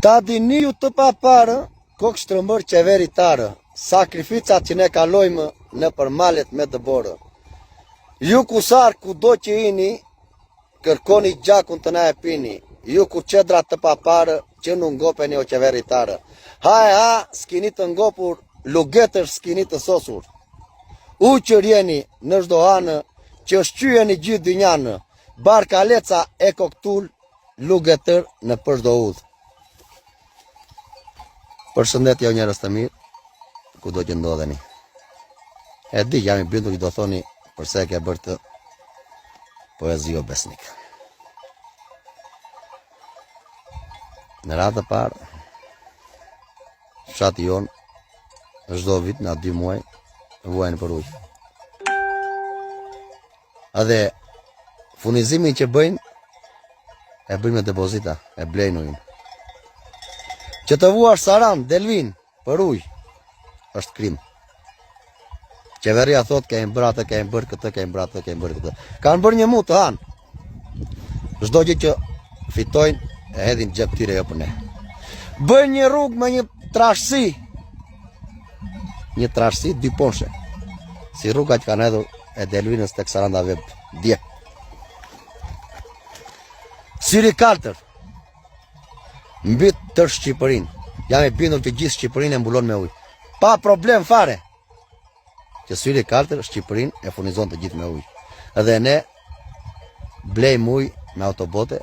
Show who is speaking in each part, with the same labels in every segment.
Speaker 1: Ta dini ju të paparë, kokë shtrëmbër qeveritarë, sakrificat që ne kalojmë në përmalet me dëborë. Ju kusar ku do që ini, kërkoni gjakun të na e pini. Ju ku qedrat të paparë, që nuk ngopeni o qeveritarë. Ha, s'kini të ngopur, lugetër s'kini të sosur. U që rjeni në shdo anë, që shqyeni gjithë dynjanë, barka leca e koktull, lugetër në përshdo udhë. Përshëndetje o njerëz të mirë, ku do që ndodheni. E di, jam i bindur që do thoni përse e ke bërë të poezi o besnik. Në radhë të parë, fshati jonë, çdo vit në 2 muaj, vuajnë për ujë. Edhe furnizimin që bëjnë, e bëjnë me depozita, e blejnë ujnë. Që të vuash Saran, Delvin, për ujë, është krim. Qeveria thot, kemi bërë atë, kemi bërë këtë, kemi bërë atë, kemi bërë këtë. Kanë bërë një mu të hanë. Çdo gjë që fitojnë, e hedhin gjep tyre jo për ne. Bëjnë një rrugë me një trashësi. Një trashësi, 2 ponshe. Si rruga që kanë hedhur e Delvinës tek Saranda Veb, dje. Syri 4. Mbi tërë Shqipërinë. Jam e bindur që gjithë Shqipërinë e mbulon me ujë. Pa problem fare. Që syri 4 Shqipërinë e furnizon të gjithë me ujë. Edhe ne blejmë ujë me autobote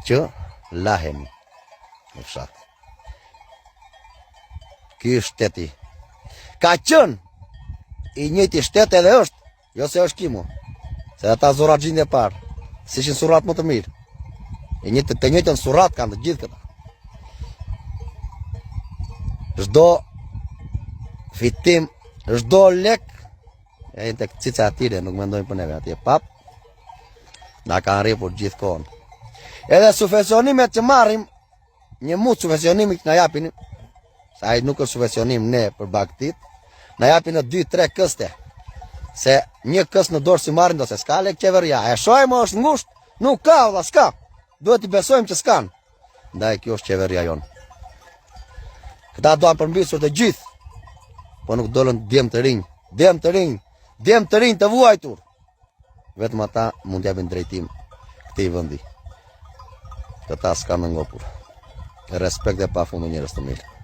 Speaker 1: që lahemi në fshat. Ky është shteti. Ka qenë i njëjti shtet edhe është, jo se është kimu. Se ata zorat gjindje parë, si ishin surat më të mirë. Të njëjtën surat kanë të gjithë këta. Çdo fitim, çdo lek, e tek cica atyre nuk mendojnë për neve, atje pap, na kanë rripur gjithë kohën. Edhe subvencionimet që marrim, një mutë subvencionimi që na japin, sa ai nuk është subvencionim ne për bagtit, na japin në 2-3 këste. Se një këst në dorë si marrin do se s'ka lek qeveria. E shojmë është ngusht, nuk ka valla, s'ka. Duhet i besojmë që s'kan. Ndaj kjo është qeveria jonë. Këta doan përmbysur të gjithë, po nuk dolën djem të rinj, djem të rinj të vuajtur. Vetëm ata mund t'japin drejtim këtij vendi. Këta s'kan në ngopur. Respekt e pafund njerëz të mirë.